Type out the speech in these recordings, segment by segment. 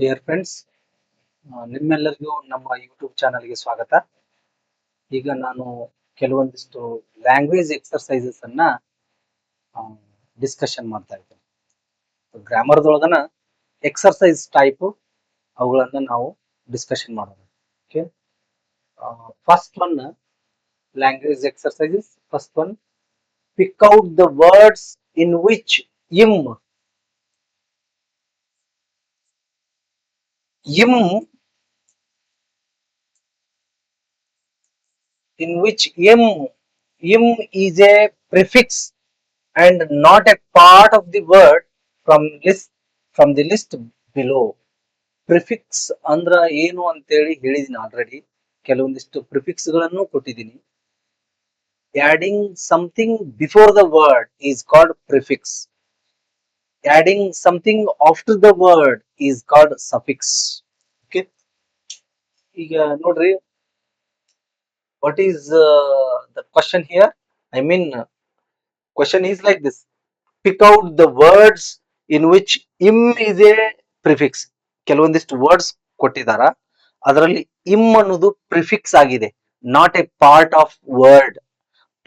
Dear friends, ನಿಮ್ಮೆಲ್ಲರಿಗೂ ನಮ್ಮ YouTube ಚಾನಲ್ಗೆ ಸ್ವಾಗತ. ಈಗ ನಾನು ಕೆಲವೊಂದಿಷ್ಟು ಲ್ಯಾಂಗ್ವೇಜ್ ಎಕ್ಸರ್ಸೈಸಸ್ ಅನ್ನ ಡಿಸ್ಕಷನ್ ಮಾಡ್ತಾ ಇದ್ದೇನೆ. ಗ್ರಾಮರ್ದೊಳಗನ ಎಕ್ಸರ್ಸೈಸ್ ಟೈಪ್ ಅವುಗಳನ್ನ ನಾವು ಡಿಸ್ಕಷನ್ ಮಾಡೋಣ. Okay, first one language exercises. First one, pick out the words in which him him in which im is a prefix and not a part of the word from the list below. Prefix ಅಂದ್ರ ಏನು ಅಂತೇಳಿ ಹೇಳಿದೀನಿ already. ಕೆಲವೊಂದಿಷ್ಟು prefix ಗಳನ್ನು ಕೊಟ್ಟಿದ್ದೀನಿ. Adding something before the word is called prefix. Adding something after the word is called suffix. Okay, ಈಗ ನೋಡ್ರಿ, what is the question here? I mean, question is like this: pick out the words in which im is a prefix. ಕೆಲವೊಂದಿಷ್ಟು words ಕೊಟ್ಟಿದಾರ, ಅದರಲ್ಲಿ im ಅನ್ನೋದು prefix ಆಗಿದೆ, not a part of word.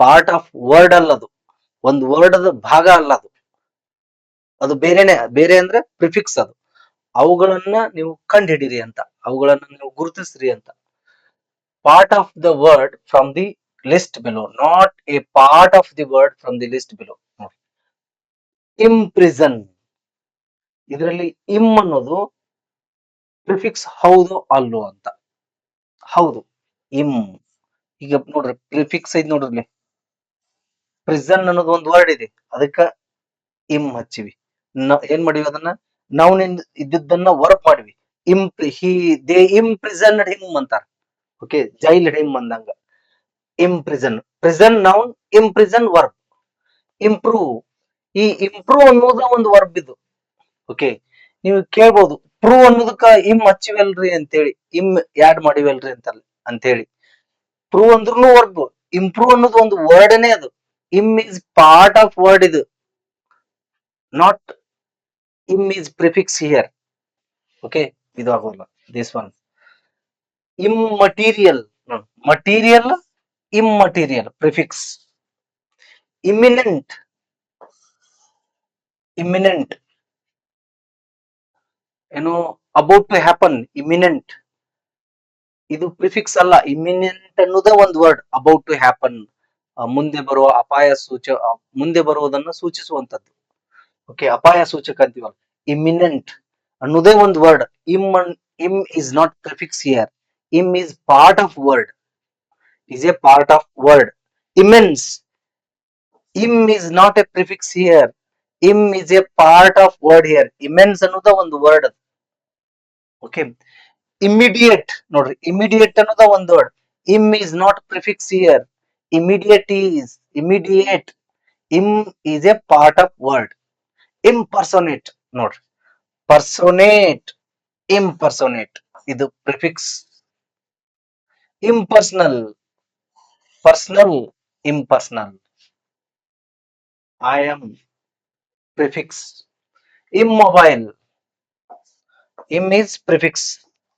Part of word ಅಲ್ಲದು, ಒಂದು word ಅದ ಭಾಗ ಅಲ್ಲದು, ಅದು ಬೇರೆನೆ. ಬೇರೆ ಅಂದ್ರೆ ಪ್ರಿಫಿಕ್ಸ್. ಅದು ಅವುಗಳನ್ನ ನೀವು ಕಂಡುಹಿಡಿರಿ ಅಂತ, ಅವುಗಳನ್ನ ನೀವು ಗುರುತಿಸ್ರಿ ಅಂತ. part of the word from the list below, not a part of the word from the list below. imprison, ಇದರಲ್ಲಿ im ಅನ್ನೋದು ಪ್ರಿಫಿಕ್ಸ್ ಹೌದು ಅಲ್ಲೋ ಅಂತ. ಹೌದು, im. ಈಗ ನೋಡ್ರಿ, ಪ್ರಿಫಿಕ್ಸ್ ಐತಿ ನೋಡ್ರಿ, ಪ್ರಿಸನ್ ಅನ್ನೋದು ಒಂದು ವರ್ಡ್ ಇದೆ, ಅದಕ್ಕ im ಹಚ್ಚಿವಿ. ಏನ್ ಮಾಡಿವಿ, ಅದನ್ನ ನೌನ್ ಇದ್ದದ್ದನ್ನ ವರ್ಕ್ ಮಾಡಿವಿ. ದೇ ಇಂಪ್ರಿಸನ್ಡ್ ಹಿಮ್ ಅಂತಾರ. ಓಕೆ, ಜೈಲ್ ಹಿಮ್ ಅಂದಂಗ. Imprison, prison noun, imprison verb. Improve, ಈ ಇಂಪ್ರೂವ್ ಅನ್ನೋದ ಒಂದು ವರ್ಬ್ ಇದು. ಓಕೆ, ನೀವು ಕೇಳ್ಬೋದು, ಪ್ರೂವ್ ಅನ್ನೋದಕ್ಕ ಇಮ್ ಹಚ್ಚಿವಲ್ರಿ ಅಂತೇಳಿ, ಇಮ್ ಯಾಡ್ ಮಾಡಿವಲ್ರಿ ಅಂತೇಳಿ. ಪ್ರೂವ್ ಅಂದ್ರೂ ವರ್ಬ್, ಇಂಪ್ರೂವ್ ಅನ್ನೋದು ಒಂದು ವರ್ಡ್ನೇ ಅದು. ಇಮ್ ಈಸ್ ಪಾರ್ಟ್ ಆಫ್ ವರ್ಡ್ ಇದು, not him is prefix here. Okay, ಇದು ಆಗೋಲ್ಲ. This one immaterial, material, immaterial, prefix. imminent, imminent, ಏನು about to happen, imminent. ಇದು ಪ್ರಿಫಿಕ್ಸ್ ಅಲ್ಲ. imminent ಅನ್ನೋದೇ ಒಂದು ವರ್ಡ್. about to happen, ಮುಂದೆ ಬರುವ ಅಪಾಯ ಮುಂದೆ ಬರುವುದನ್ನು ಸೂಚಿಸುವಂತದ್ದು. ಓಕೆ, ಅಪಾಯ ಸೂಚಕ ಅಂತೀವಲ್ಲ, imminent ಅನ್ನೋದೇ ಒಂದು word. im is not prefix here. im is part of word, is a part of word. Immense, im is not a prefix here. im is a part of word here. immense ಅನ್ನೋದ ಒಂದು word. Okay, immediate ನೋಡ್ರಿ, immediate ಅನ್ನೋದ ಒಂದು word. im is not prefix here. immediate im is a part of word. impersonate ನೋಡ್ರಿ, personate, impersonate, ಇದು prefix. impersonal, personal, impersonal. I am, prefix. Immobile, im is prefix,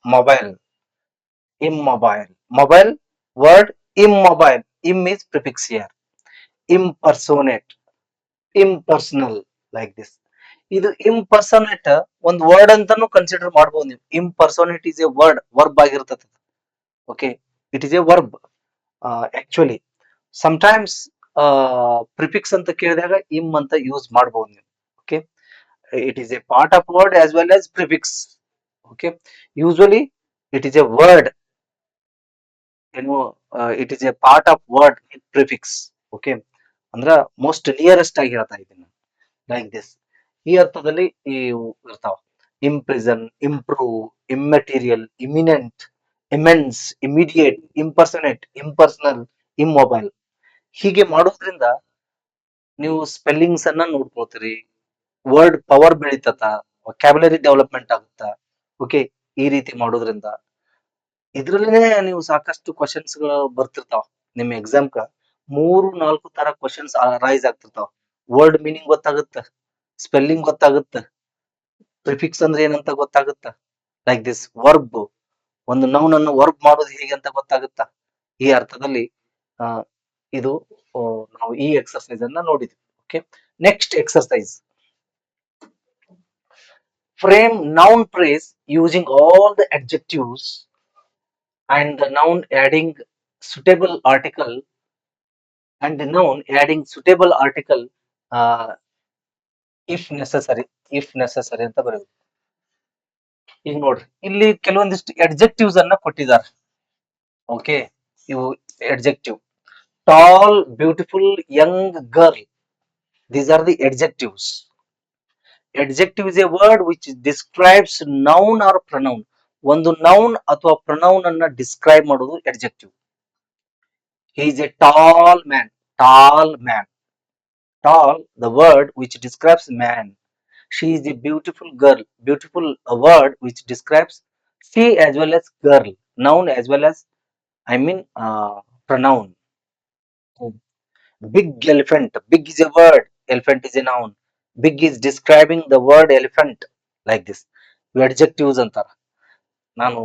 mobile, immobile, mobile word, immobile, im is prefix here. Impersonate, impersonal, like this. ಇದು impersonate ಒಂದು word ಅಂತಾನು consider ಮಾಡಬಹುದು ನೀವು. impersonate is a word, verb ಆಗಿರ್ತದೆ. Okay, it is a verb. Actually sometimes prefix ಅಂತ ಕೇಳಿದಾಗ im ಅಂತ use ಮಾಡಬಹುದು ನೀವು. Okay, it is a part of word as well as prefix. Okay, usually it is a word, it is a part of word with prefix. Okay, ಅಂದ್ರ most nearest ಆಗಿ ಹೇಳ್ತಾ ಇದ್ದೀನಿ, like this. ಈ ಅರ್ಥದಲ್ಲಿ ಇರ್ತಾವ: imprison, improve, immaterial, imminent, immense, immediate, impersonate, impersonal, immobile. ಹೀಗೆ ಮಾಡೋದ್ರಿಂದ ನೀವು ಸ್ಪೆಲ್ಲಿಂಗ್ಸ್ ಅನ್ನ ನೋಡ್ಕೊಳ್ತೀರಿ, ವರ್ಡ್ ಪವರ್ ಬೆಳಿತತ, ವೊಕ್ಯಾಬುಲರಿ ಡೆವಲಪ್ಮೆಂಟ್ ಆಗುತ್ತಾ. ಓಕೆ, ಈ ರೀತಿ ಮಾಡೋದ್ರಿಂದ ಇದ್ರಲ್ಲೇ ನೀವು ಸಾಕಷ್ಟು ಕ್ವಶನ್ಸ್ ಗಳು ಬರ್ತಿರ್ತಾವ ನಿಮ್ ಎಕ್ಸಾಮ್ಕ. 3-4 ತರ ಕ್ವಶನ್ಸ್ ರೈಸ್ ಆಗ್ತಿರ್ತಾವ. ವರ್ಡ್ ಮೀನಿಂಗ್ ಗೊತ್ತಾಗುತ್ತ, ಸ್ಪೆಲ್ಲಿಂಗ್ ಗೊತ್ತಾಗುತ್ತ, ಪ್ರಿಫಿಕ್ಸ್ ಅಂದ್ರೆ ಏನಂತ ಗೊತ್ತಾಗುತ್ತ, ಲೈಕ್ ದಿಸ್ ವರ್ಬ್, ಒಂದು ನೌನ್ ಅನ್ನು ವರ್ಬ್ ಮಾಡೋದು ಹೇಗೆ ಅಂತ ಗೊತ್ತಾಗುತ್ತಾ? ಈ ಅರ್ಥದಲ್ಲಿ ಆ, ಇದು ನಾವು ಈ ಎಕ್ಸರ್ಸೈಸ್ ಅನ್ನ ನೋಡಿದ್ವಿ. Okay, next exercise, frame noun phrase using all the adjectives and the noun adding suitable article and the noun adding suitable article uh, if necessary ಅಂತ ಬರೆಯುದು. ಈಗ ನೋಡ್ರಿ, ಇಲ್ಲಿ ಕೆಲವೊಂದಿಷ್ಟು adjectives ಅನ್ನ ಕೊಟ್ಟಿದ್ದಾರೆ. ಓಕೆ, ಇವು adjective: tall, beautiful, young, girl. These are the adjectives. Adjective is a word which describes noun or pronoun. ಒಂದು noun ಅಥವಾ pronoun ಅನ್ನ describe ಮಾಡೋದು adjective. He is a tall man. Tall man. Tall, the word which describes man. She is a beautiful girl. Beautiful, a word which describes she as well as girl. Noun as well as, I mean, pronoun. Big elephant. Big is a word. Elephant is a noun. Big is describing the word elephant. Like this. ಇವು adjectives ಅಂತಾರ. ನಾನು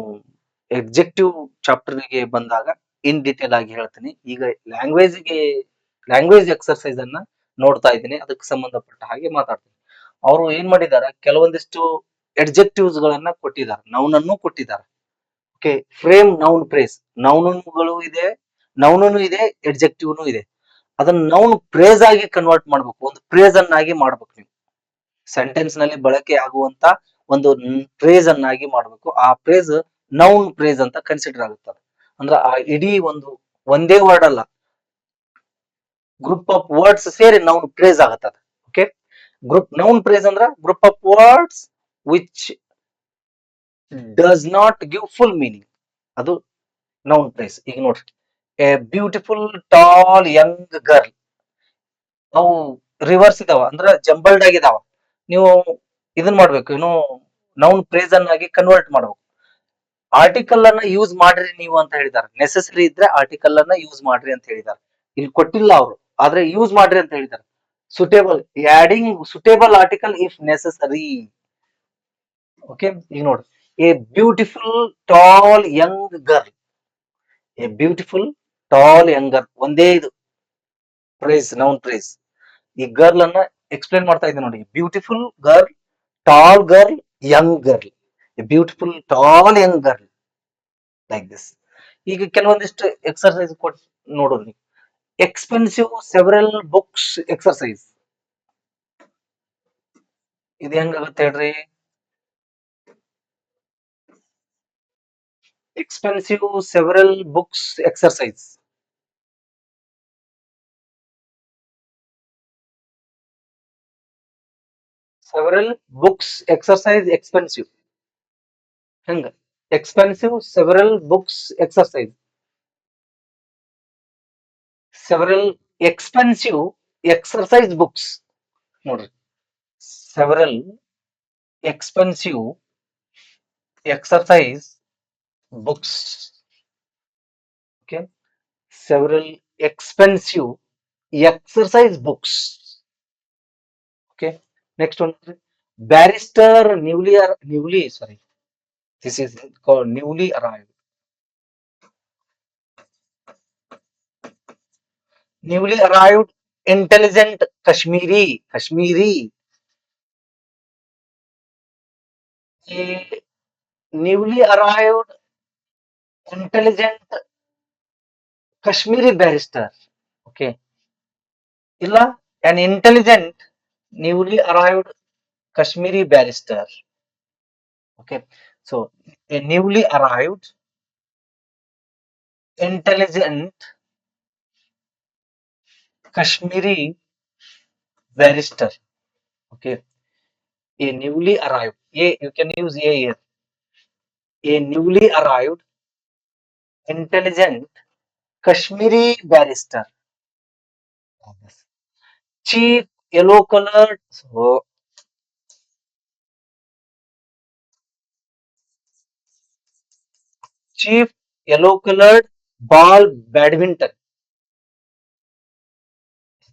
ಎಕ್ಜೆಕ್ಟಿವ್ ಚಾಪ್ಟರ್ಗೆ ಬಂದಾಗ in detail ಆಗಿ ಹೇಳ್ತೀನಿ. ಈಗ language exercise ಅನ್ನ ನೋಡ್ತಾ ಇದ್ದೀನಿ, ಅದಕ್ಕೆ ಸಂಬಂಧಪಟ್ಟ ಹಾಗೆ ಮಾತಾಡ್ತೀನಿ. ಅವರು ಏನ್ ಮಾಡಿದ್ದಾರೆ, ಕೆಲವೊಂದಿಷ್ಟು adjectives ಗಳನ್ನ ಕೊಟ್ಟಿದ್ದಾರೆ, ನೌನ್ ಅನ್ನು ಕೊಟ್ಟಿದ್ದಾರೆ. ಓಕೆ, ಫ್ರೇಮ್ ನೌನ್ ಫ್ರೇಸ್, ನೌನುಗಳು ಇದೆ, ನೌನು ಇದೆ, ಎಡ್ಜೆಕ್ಟಿವ್ನು ಇದೆ. ಅದನ್ನ ನೌನ್ ಫ್ರೇಸ್ ಆಗಿ ಕನ್ವರ್ಟ್ ಮಾಡ್ಬೇಕು, ಒಂದು ಫ್ರೇಸ್ ಅನ್ನಾಗಿ ಮಾಡ್ಬೇಕು. ನೀವು ಸೆಂಟೆನ್ಸ್ ನಲ್ಲಿ ಬಳಕೆ ಆಗುವಂತ ಒಂದು ಫ್ರೇಸ್ ಅನ್ನಾಗಿ ಮಾಡ್ಬೇಕು. ಆ ಫ್ರೇಸ್ ನೌನ್ ಫ್ರೇಸ್ ಅಂತ ಕನ್ಸಿಡರ್ ಆಗುತ್ತದೆ. ಅಂದ್ರೆ ಆ ಇಡೀ ಒಂದೇ ವರ್ಡ್ ಅಲ್ಲ, ಗ್ರೂಪ್ ಆಫ್ ವರ್ಡ್ಸ್ ಸೇರಿ ನೌನ್ ಫ್ರೇಸ್ ಆಗತ್ತದ. ಓಕೆ, ನೌನ್ ಫ್ರೇಸ್ ಅಂದ್ರ group of words which does not give full meaning, ಅದು ನೌನ್ ಫ್ರೇಸ್. ಈಗ ನೋಡ್ರಿ, A beautiful tall Young girl, ಅವು ರಿವರ್ಸ್ ಇದಾವ, ಅಂದ್ರ ಜಂಬಲ್ಡ್ ಆಗಿದಾವ. ನೀವು ಇದನ್ ಮಾಡ್ಬೇಕು, ಏನು ನೌನ್ ಫ್ರೇಸ್ ಅನ್ನಾಗಿ ಕನ್ವರ್ಟ್ ಮಾಡ್ಬೇಕು. ಆರ್ಟಿಕಲ್ ಅನ್ನ ಯೂಸ್ ಮಾಡ್ರಿ ನೀವು ಅಂತ ಹೇಳಿದಾರೆ. ನೆಸೆಸರಿ ಇದ್ರೆ ಆರ್ಟಿಕಲ್ ಅನ್ನ ಯೂಸ್ ಮಾಡ್ರಿ ಅಂತ ಹೇಳಿದಾರೆ. ಇಲ್ಲಿ ಕೊಟ್ಟಿಲ್ಲ ಅವರು, ಆದ್ರೆ ಯೂಸ್ ಮಾಡ್ರಿ ಅಂತ ಹೇಳಿದಾರೆ. Suitable, adding suitable article if necessary. Okay, ಈಗ ನೋಡ್ರಿ, A beautiful tall Young girl. A beautiful tall Young girl, ಒಂದೇ ಇದು ಫ್ರೇಸ್, ನೌನ್ ಫ್ರೇಸ್. ಈ ಗರ್ಲ್ ಅನ್ನ ಎಕ್ಸ್ಪ್ಲೇನ್ ಮಾಡ್ತಾ ಇದ್ದೀನಿ ನೋಡಿ. Beautiful girl, tall girl, Young girl. A beautiful tall Young girl, like this. ಈಗ ಕೆಲವೊಂದಿಷ್ಟು ಎಕ್ಸರ್ಸೈಸ್ ಕೊಟ್ಟು ನೋಡೋದು. Expensive several books exercise. ಇದು ಹೆಂಗಾಗುತ್ತೆ ಹೇಳ್ರಿ? Expensive several books exercise. Several books exercise expensive. ಹೆಂಗ? Expensive several books exercise. Several expensive exercise books. ನೋಡ್ರಿ, several expensive exercise books. Okay, several expensive exercise books. Okay, next one, barrister newly sorry, this is called newly arrived. Newly arrived intelligent Kashmiri. A newly arrived intelligent Kashmiri barrister. Okay, illa an intelligent newly arrived Kashmiri barrister. Okay, so a newly arrived intelligent Kashmiri barrister. Okay, a newly arrived. You can use a here. A newly arrived intelligent Kashmiri barrister. Cheap yellow colored. So cheap yellow colored ball badminton.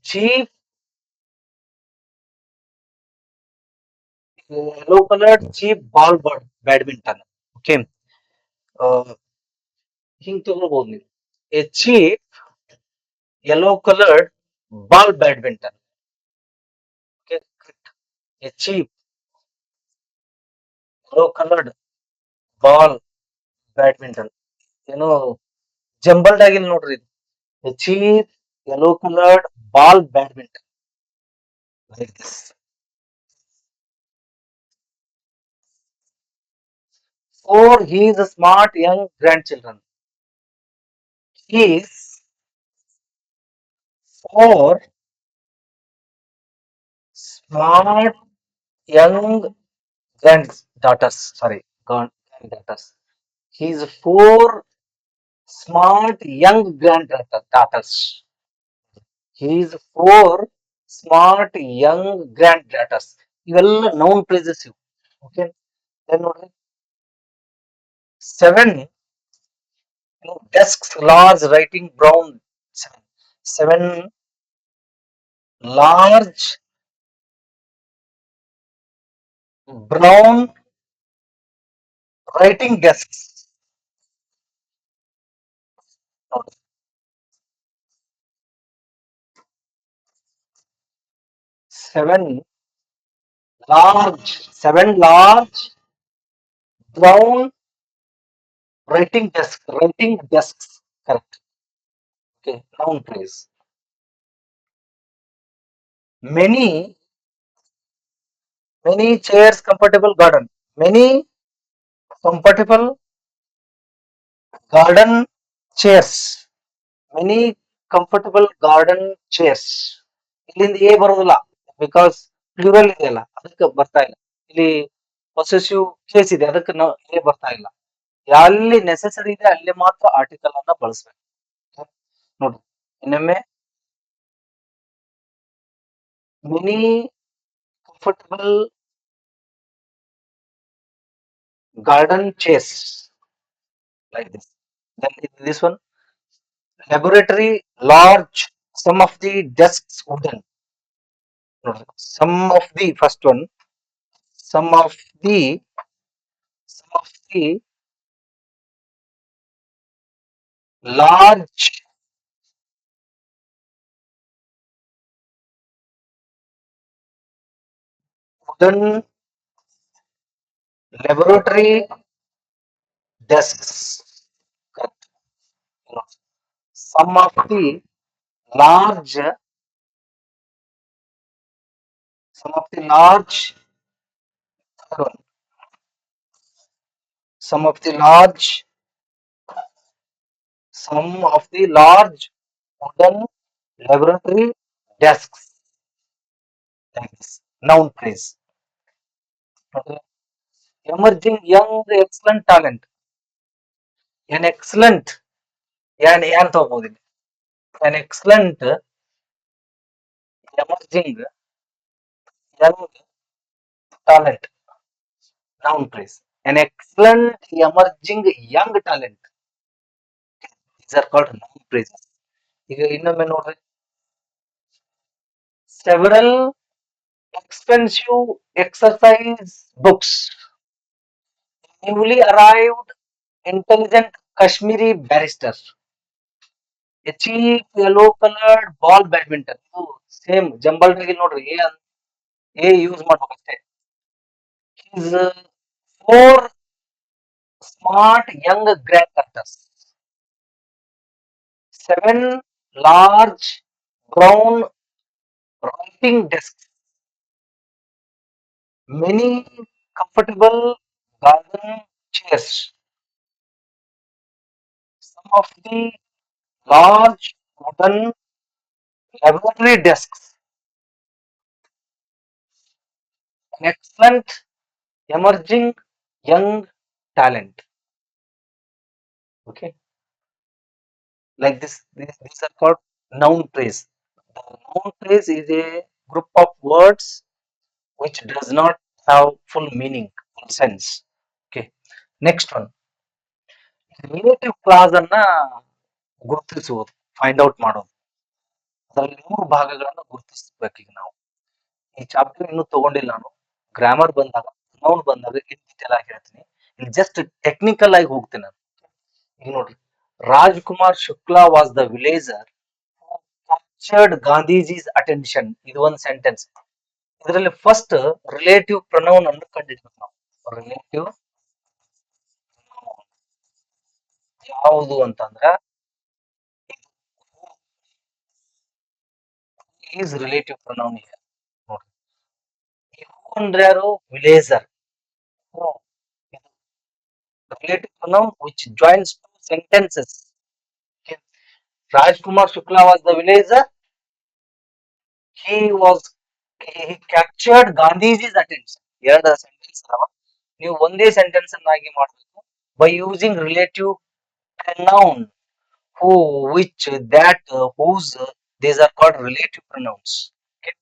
Cheap yellow colored cheap ball badminton. Okay, ಹಿಂಗ್ ತಗೊಳ್ಬಹುದು ನೀವು. A cheap yellow coloured ball badminton. Okay, A cheap yellow coloured ball badminton. ಏನೋ jumbled ಆಗಿಲ್ಲ ನೋಡ್ರಿ ಇದು. A cheap yellow coloured ball badminton, like this. For his smart young grandchildren. He is for smart young granddaughters. Sorry, granddaughters. He is for smart young granddaughters. He is for smart young granddaughters. ಇವೆಲ್ಲ noun places ಇವು. Okay, ನೋಡ್ರಿ, 7 desks, large writing brown. Seven large brown writing desks. Seven seven large brown writing desks. Correct. Okay, noun phrase. Many chairs, comfortable garden. Many comfortable garden chairs. Many comfortable garden chairs. ಇಲ್ಲಿಂದ A ಬರೋದಿಲ್ಲ, because plural ಇದೆಯಲ್ಲ, ಅದಕ್ಕೆ ಬರ್ತಾ ಇಲ್ಲ. ಇಲ್ಲಿ possessive case ಇದೆ, ಅದಕ್ಕೆ ನಾವು ಎ ಬರ್ತಾ ಇಲ್ಲ. ಎಲ್ಲಿ ನೆಸೆಸರಿ ಇದೆ ಅಲ್ಲಿ ಮಾತ್ರ ಆರ್ಟಿಕಲ್ ಅನ್ನ ಬಳಸಬೇಕು. ನೋಡಿ ಇನ್ನೊಮ್ಮೆ, many comfortable garden chairs, like this. Then this one, laboratory large, some of the desks wooden. Some of the first one, some of the large wooden laboratory desks. Correct. Some of the large, some of the large, third one, some of the large, some of the large wooden laboratory desks. Like this. Noun phrase. Okay. Emerging young excellent talent. An excellent, ಏನ್ ತಗೋಬಹುದು, an excellent emerging young talent. Noun phrase. An excellent emerging young talent. These are called noun phrases. ಈಗ ಇನ್ನೊಮ್ಮೆ ನೋಡ್ರಿ, several expensive exercise books. Newly arrived intelligent Kashmiri barrister. A cheap yellow colored ball badminton. ಇದು same jumble ಆಗಿ ನೋಡ್ರಿ, a use ಮಾಡ್ಬೇಕಷ್ಟೇ. His four smart young granddaughters. 7 large brown writing desks. Many comfortable garden chairs. Some of the large wooden laboratory desks. An excellent emerging young talent. Okay, like this. These are called noun phrase. The noun phrase is a group of words which does not have full meaning, full sense. Okay, next one. Relative class ಅನ್ನ ಗುರುತಿಸುವುದು, find out ಮಾಡೋದು. ಅದರಲ್ಲಿ 3 ಭಾಗಗಳನ್ನು ಗುರುತಿಸಬೇಕು. ಈಗ ನಾವು ಈ chapter ಇನ್ನೂ ತಗೊಂಡಿಲ್ಲ ನಾನು. ಗ್ರಾಮರ್ ಬಂದಾಗ, ನೌನ್ ಬಂದಾಗ ಇನ್ ಡೀಟೇಲ್ ಆಗಿ ಹೇಳ್ತೀನಿ. ಇಲ್ಲಿ ಜಸ್ಟ್ ಟೆಕ್ನಿಕಲ್ ಆಗಿ ಹೋಗ್ತೀನಿ ನಾನು. ಈಗ ನೋಡ್ರಿ, Rajkumar Shukla was the villager captured Gandhiji's attention. ಇದು ಒಂದು ಸೆಂಟೆನ್ಸ್. ಇದರಲ್ಲಿ ಫಸ್ಟ್ ರಿಲೇಟಿವ್ ಪ್ರೊನೌನ್ ಅನ್ನು ಕಂಡಿಡ್ಬೇಕು ನಾವು. ರಿಲೇಟಿವ್ ಯಾವುದು ಅಂತಂದ್ರ ಈಸ್ ರಿಲೇಟಿವ್ ಪ್ರೊನೌನ್ ಇದೆ ನೋಡ್ರಿ. ಈ ಹೂ ಅಂದ್ರೆ ಯಾರು? Villager. Who relative pronoun which joins two sentences. Rajkumar Shukla was the villager. he was he captured Gandhiji's attention. ಎರಡು ಸೆಂಟೆನ್ಸ್ ಅದಾವ. ನೀವು ಒಂದೇ ಸೆಂಟೆನ್ಸ್ ಅನ್ನಾಗಿ ಮಾಡಬೇಕು by using relative pronoun who, which, that, whose. These are called relative pronouns. Okay,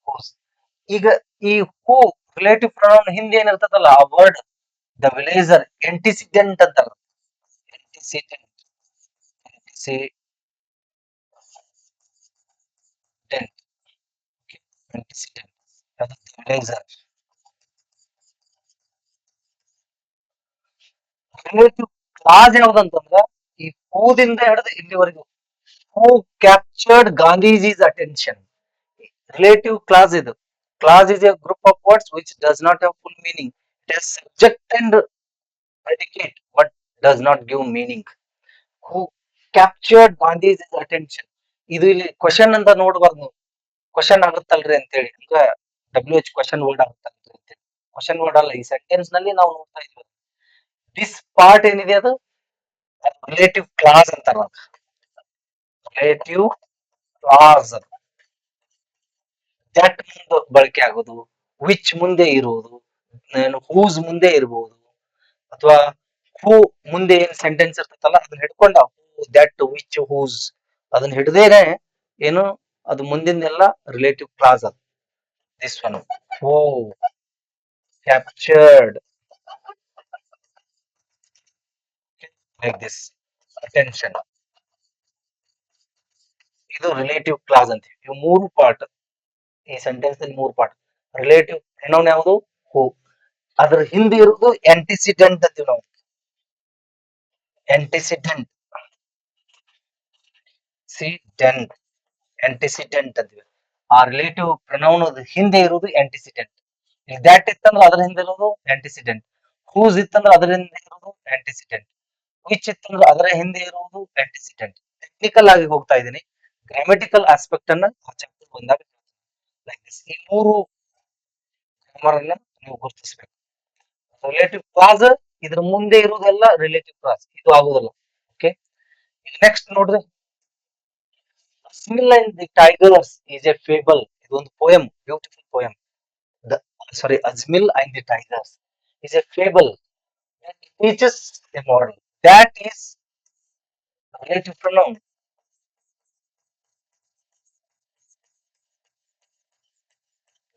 whose. ಈಗ ಈ ಹೂ relative pronoun ಹಿಂದೆ ಏನಿರ್ತದಲ್ಲ ಆ ವರ್ಡ್ ದ ವಿಲೇಜರ್ ಎಂಟಿಸಿಡೆಂಟ್ ಅಂತಾರ. ಎಂಟಿಸಿಡೆಂಟ್ ಎಂಟಿಸಿಡೆಂಟ್ ಎಂಟಿಸಿಡೆಂಟ್ ಅದು ವಿಲೇಜರ್. ರಿಲೇಟಿವ್ ಕ್ಲಾಸ್ ಯಾವ್ದಂತಂದ್ರ ಈ ಹೂದಿಂದ ಹಿಡಿದು ಇಲ್ಲಿವರೆಗೂ ಹೂ ಕ್ಯಾಪ್ಚರ್ಡ್ ಗಾಂಧೀಜಿ's ಅಟೆನ್ಷನ್. ರಿಲೇಟಿವ್ ಕ್ಲಾಸ್ ಇದು. Class is a group of words which does not have full meaning. It has subject and predicate but does not give meaning. Who captured Gandhiji's attention. ಇದು ಇಲ್ಲಿ question ಅಂತ ನೋಡ್ಬಾರ್ದು ನೀವು. Question ಆಗುತ್ತಲ್ರಿ ಅಂತೇಳಿ ಅಂದ್ರೆ WH question word ಆಗುತ್ತಲ್ರಿ ಅಂತೇಳಿ. Question word ಅಲ್ಲ, ಈ sentence ನಲ್ಲಿ ನಾವು ನೋಡ್ತಾ ಇದ್ವಿ. ದಿಸ್ ಪಾರ್ಟ್ ಏನಿದೆ ಅದು ರಿಲೇಟಿವ್ ಕ್ಲಾಸ್ ಅಂತಾರ. ರಿಲೇಟಿವ್ ಕ್ಲಾಸ್ ದಟ್ ಮುಂದೆ ಬಳಕೆ ಆಗೋದು, ವಿಚ್ ಮುಂದೆ ಇರುವುದು, ಹೂಸ್ ಮುಂದೆ ಇರಬಹುದು, ಅಥವಾ ಹೂ ಮುಂದೆ ಏನ್ ಸೆಂಟೆನ್ಸ್ ಇರ್ತೈತಲ್ಲ ಅದನ್ನ ಹಿಡ್ಕೊಂಡ ಹೂ ದಟ್ ವಿಚ್ ಹೂಸ್ ಅದನ್ನ ಹಿಡ್ದೇನೆ ಏನು ಅದು ಮುಂದಿಂದೆಲ್ಲ ರಿಲೇಟಿವ್ ಕ್ಲಾಸ್ ಅದು. This one who captured like this attention. ಇದು ರಿಲೇಟಿವ್ ಕ್ಲಾಸ್ ಅಂತೀವಿ. ಇವು ಮೂರು ಪಾರ್ಟ್, ಈ ಸೆಂಟೆನ್ಸ್ ಅಲ್ಲಿ ಮೂರು ಪಾರ್ಟ್. ರಿಲೇಟಿವ್ ಪ್ರೊನೌನ್ ಯಾವುದು? ಹೂ. ಅದ್ರ ಹಿಂದೆ ಇರುವುದು ಆಂಟಿಸಿಡೆಂಟ್ ಅಂತೀವಿ ನಾವು. ಆಂಟಿಸಿಡೆಂಟ್ ಸಿಡೆಂಟ್ ಆಂಟಿಸಿಡೆಂಟ್ ಅಂತೀವಿ. ಆ ರಿಲೇಟಿವ್ ಪ್ರೊನೌನ್ ಹಿಂದೆ ಇರುವುದು ಆಂಟಿಸಿಡೆಂಟ್. ದ್ಯಾಟ್ ಇತ್ತಂದ್ರೆ ಅದ್ರ ಹಿಂದೆ ಇರೋದು ಆಂಟಿಸಿಡೆಂಟ್. ಹೂಸ್ ಇತ್ತಂದ್ರೆ ಅದ್ರ ಹಿಂದೆ ಇರೋದು ಆಂಟಿಸಿಡೆಂಟ್. ವಿಚ್ ಇತ್ತಂದ್ರೆ ಅದರ ಹಿಂದೆ ಇರುವುದು ಆಂಟಿಸಿಡೆಂಟ್. ಟೆಕ್ನಿಕಲ್ ಆಗಿ ಹೋಗ್ತಾ ಇದ್ದೀನಿ. ಗ್ರಾಮೆಟಿಕಲ್ ಆಸ್ಪೆಕ್ಟ್ ಅನ್ನ ಆ ಚಾಪ್ಟರ್ ಬಂದಾಗ ಲೈಕ್ ದಿಸ್. ಈ ಮೂರು ಗ್ರಾಮರ್ ಅನ್ನ ನೀವು ಗುರುತಿಸಬೇಕು. ರಿಲೇಟಿವ್ ಕ್ಲಾಸ್ ಇದ್ರ ಮುಂದೆ ಇರುವುದೆಲ್ಲ ರಿಲೇಟಿವ್ ಕ್ಲಾಸ್, ಇದು ಆಗುದಿಲ್ಲ. ಓಕೆ, ಈಗ ನೆಕ್ಸ್ಟ್ ನೋಡ್ರಿ, Ajamil and the tigers is a fable. ಇದು ಒಂದು poem, beautiful poem. Sorry, Ajamil and the tigers is a fable that teaches a moral. That is relative pronoun.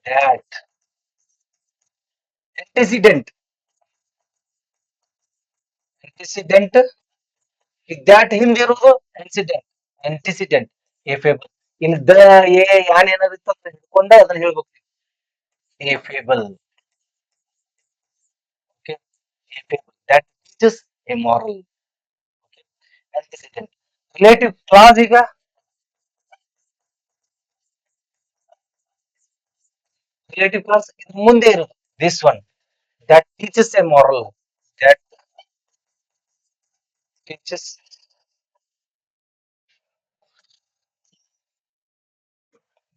That antecedent antecedent that ಹಿಂದೆ ಇರೋದು antecedent antecedent a fable. ಇನ್ನು the A ಯಾನ್ ಏನಾದ್ರು ಇತ್ತು ಅಂತ ಹಿಡ್ಕೊಂಡೆ ಅದನ್ನ ಹೇಳ್ಬೇಕು. a fable. Okay, a fable that teaches a moral. Okay, antecedent. Relative clause ಈಗ relative clause ಇದು ಮುಂದೆ ಇರೋದು this one that teaches a moral. That teaches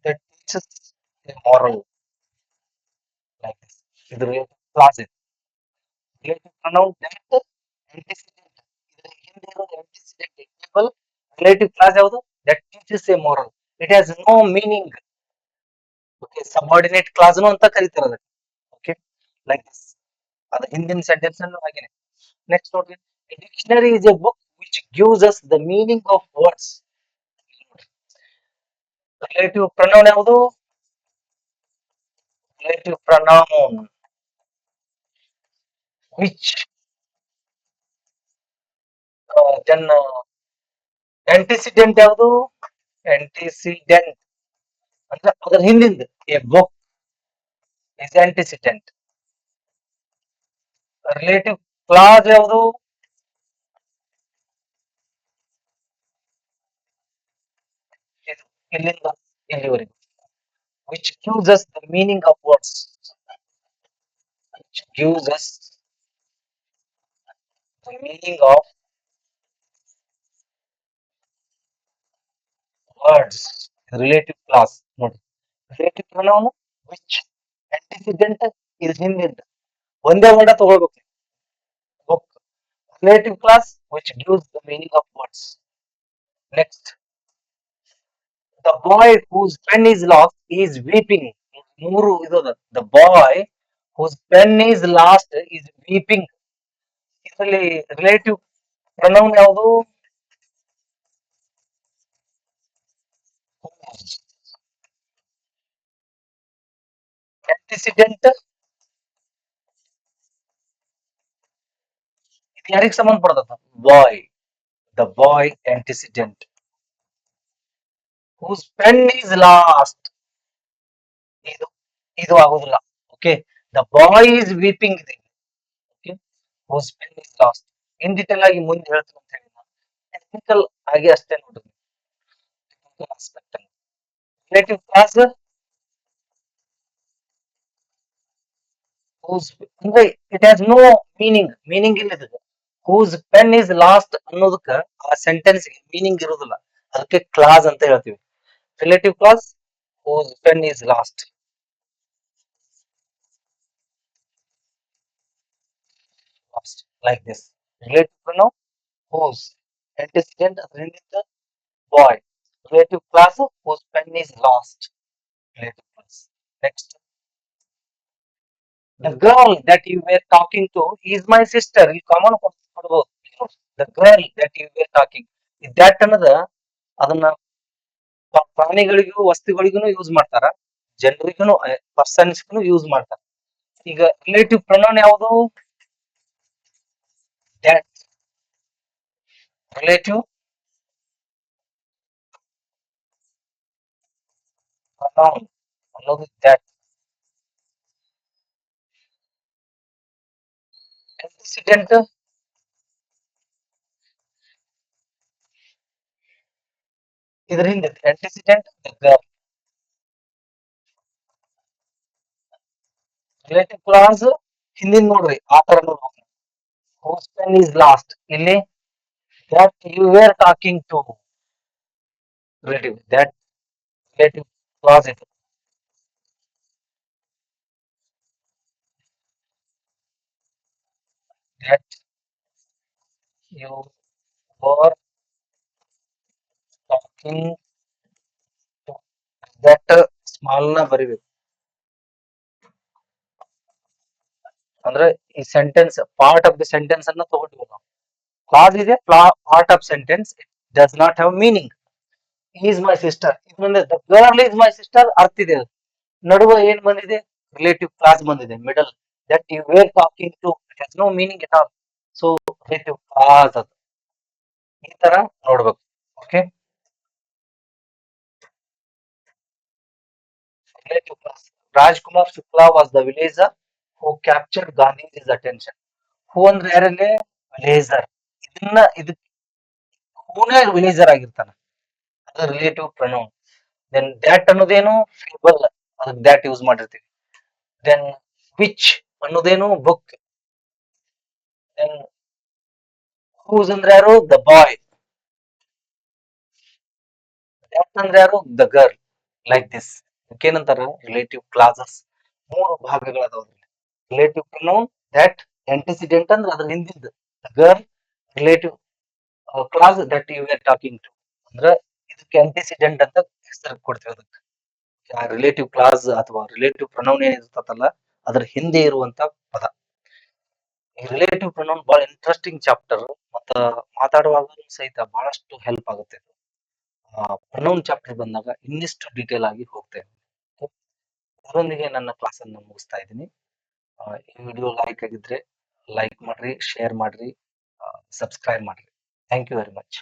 that teaches a moral. Like this. ಇದು relative clause ಇದು. Relative pronoun that antecedent. ಇದರ ಹಿಂದೆ ಇರೋದು antecedent. Example, relative clause ಯಾವುದು? That teaches a moral. It has no meaning. Okay, subordinate clause ನು ಅಂತ ಕರೀತಾರೆ ಅದಕ್ಕೆ. Okay, like this. ಅದು ಹಿಂದಿನ ಸೆಂಟೆನ್ಸ್ ಅನ್ನು ಹಾಗೇನೆ. Next ನೋಡ್ರಿ, a dictionary is a book which gives us the meaning of words. Relative pronoun ಯಾವುದು? Relative pronoun which then antecedent ಯಾವುದು? Antecedent ಅಂದ್ರೆ ಅದರ ಹಿಂದಿಂದ. A book is antecedent. Relative class ಯಾವುದು? ಇದು ಇಲ್ಲಿಂದ ಇಲ್ಲಿವರೆಗೂ. Which gives us the meaning of words. Which gives us the meaning of words. Relative class. ನೋಡಿ, ರಿಲೇಟಿವ್ ಪ್ರೊನೌನ್ ವಿಚ್ ಆಂಟಿಸಿಡೆಂಟ್ is ಹಿಂದಿದ್ದ ಒಂದೇ ವರ್ಡ ತಗೊಳ್ಬೇಕು. Book. Relative class which gives the meaning of words. Next, the boy whose pen is lost is weeping. ಮೂರು ಇದು ಅದ. The boy whose pen is lost is weeping. ಇದರಲ್ಲಿ relative pronoun ಯಾವುದು? Antecedent ಇದು ಯಾರಿಗೆ ಸಂಬಂಧಪಡ್ತದ? Boy. The boy antecedent. Whose pen is lost. ಇದು ಇದು ಆಗುದಿಲ್ಲ. Okay, the boy is weeping ಇದೆ. Okay, whose pen is lost. In detail ಆಗಿ ಮುಂದೆ ಹೇಳ್ತೀನಿ ಅಂತ ಹೇಳಿ ಟೆಕ್ನಿಕಲ್ ಆಗಿ ಅಷ್ಟೇ ನೋಡ್ರಿ. Technical aspect relative clause whose ಅಂದ್ರೆ ಇಟ್ ಹ್ಯಾಸ್ ನೋ ಮೀನಿಂಗ್ ಇಲ್ಲ ಇದಕ್ಕೆ. ಹೂಸ್ ಪೆನ್ ಈಸ್ ಲಾಸ್ಟ್ ಅನ್ನೋದಕ್ಕ ಆ ಸೆಂಟೆನ್ಸ್ ಮೀನಿಂಗ್ ಇರುದಿಲ್ಲ, ಅದಕ್ಕೆ ಕ್ಲಾಸ್ ಅಂತ ಹೇಳ್ತೀವಿ. Relative class whose pen is lost. Lost like this. Relative pronoun whose antecedent underneath the boy. Relative class whose pen is lost. Relative class. Next, the girl that you were talking to is my sister. You common ಕೊಡ್ಬೋದು. The girl that you were talking. That ಅನ್ನೋದ ಅದನ್ನ ಪ್ರಾಣಿಗಳಿಗೂ ವಸ್ತುಗಳಿಗೂ use ಮಾಡ್ತಾರ, ಜನರಿಗೂ ಪರ್ಸನ್ಸ್ಗೂ use ಮಾಡ್ತಾರ. ಈಗ relative pronoun ಯಾವುದು? That. Relative pronoun ಅನ್ನೋದು that. Antecedent ಇದ್ರ ಹಿಂದೆ antecedent the girl. Relative class ಹಿಂದಿನ ನೋಡ್ರಿ ಆ ತರ ನೋಡ್ಬೇಕು. whose pen is last ಇಲ್ಲಿ that you were talking to. Relative that relative clause ಇದು. that you were talking to. that small ನ ಬರಿಬೇಕು. ಅಂದ್ರೆ ಈ sentence part of the sentence ಅನ್ನ ತಗೊಂಡಿವಿ ನಾವು. ಕ್ಲಾಸ್ ಇದೆ part of sentence, it does not have meaning. Is my sister ಇದು the girl is my sister ಅರ್ಥ ಇದೆ. ನಡುವೆ ಏನ್ ಬಂದಿದೆ? ರಿಲೇಟಿವ್ ಕ್ಲಾಸ್ ಬಂದಿದೆ middle. That you were talking to it has no meaning at all. So relative class ಅದು ಈ ತರ ನೋಡ್ಬೇಕು. Okay, relative clause. Rajkumar Shukla was the villager who captured Gandhiji's attention. Who ಅಂದ್ರೆ ಯಾರಲ್ಲಿ? ವಿಲೇಜರ್. ಇದಕ್ಕೆ ಹೂನೇ ವಿಲೇಜರ್ ಆಗಿರ್ತಾನ, ಅದು ರಿಲೇಟಿವ್ ಪ್ರೊನೌನ್. ದೆನ್ ದ್ಯಾಟ್ ಅನ್ನೋದೇನು? ಫೇಬಲ್, ಅದಕ್ಕೆ ದ್ಯಾಟ್ ಯೂಸ್ ಮಾಡಿರ್ತೀವಿ. ದೆನ್ ವಿಚ್ ಅನ್ನೋದೇನು? ಬುಕ್. ದೆನ್ ಹೂಸ್ ಅಂದ್ರೆ ಯಾರು? The boy. ದ್ಯಾಟ್ ಅಂದ್ರೆ ಯಾರು? The girl. Like this. ಏನಂತಾರ? ರಿಲೇಟಿವ್ ಕ್ಲಾಸಸ್ ಮೂರು ಭಾಗಗಳದಾವ. ರಿಲೇಟಿವ್ ಪ್ರೊನೌನ್ ದ್ಯಾಟ್, ಆಂಟಿಸಿಡೆಂಟ್ ಅಂದ್ರೆ ಅದ್ರ ಹಿಂದಿದ್ದು girl, relative clause that you are talking to ಅಂದ್ರ ಇದಕ್ಕೆ ಆಂಟಿಸಿಡೆಂಟ್ ಅಂತ ಹೆಸರು ಕೊಡ್ತೀವಿ ಅದಕ್ಕೆ. ರಿಲೇಟಿವ್ ಕ್ಲಾಸ್ ಅಥವಾ ರಿಲೇಟಿವ್ ಪ್ರೊನೌನ್ ಏನಿರ್ತತಲ್ಲ ಅದ್ರ ಹಿಂದೆ ಇರುವಂತ ಪದ. ಈ ರಿಲೇಟಿವ್ ಪ್ರೊನೌನ್ ಬಹಳ ಇಂಟ್ರೆಸ್ಟಿಂಗ್ ಚಾಪ್ಟರ್, ಮತ್ತ ಮಾತಾಡುವಾಗ ಸಹಿತ ಬಹಳಷ್ಟು ಹೆಲ್ಪ್ ಆಗುತ್ತೆ. ಪ್ರೊನೌನ್ ಚಾಪ್ಟರ್ ಬಂದಾಗ ಇನ್ನಿಷ್ಟು ಡೀಟೇಲ್ ಆಗಿ ಹೋಗ್ತೇವೆ. ಇದರೊಂದಿಗೆ ನನ್ನ ಕ್ಲಾಸ್ ಅನ್ನು ಮುಗಿಸ್ತಾ ಇದ್ದೀನಿ. ಈ ವಿಡಿಯೋ ಲೈಕ್ ಆಗಿದ್ರೆ ಲೈಕ್ ಮಾಡ್ರಿ, ಶೇರ್ ಮಾಡ್ರಿ, ಸಬ್ಸ್ಕ್ರೈಬ್ ಮಾಡ್ರಿ. Thank you very much.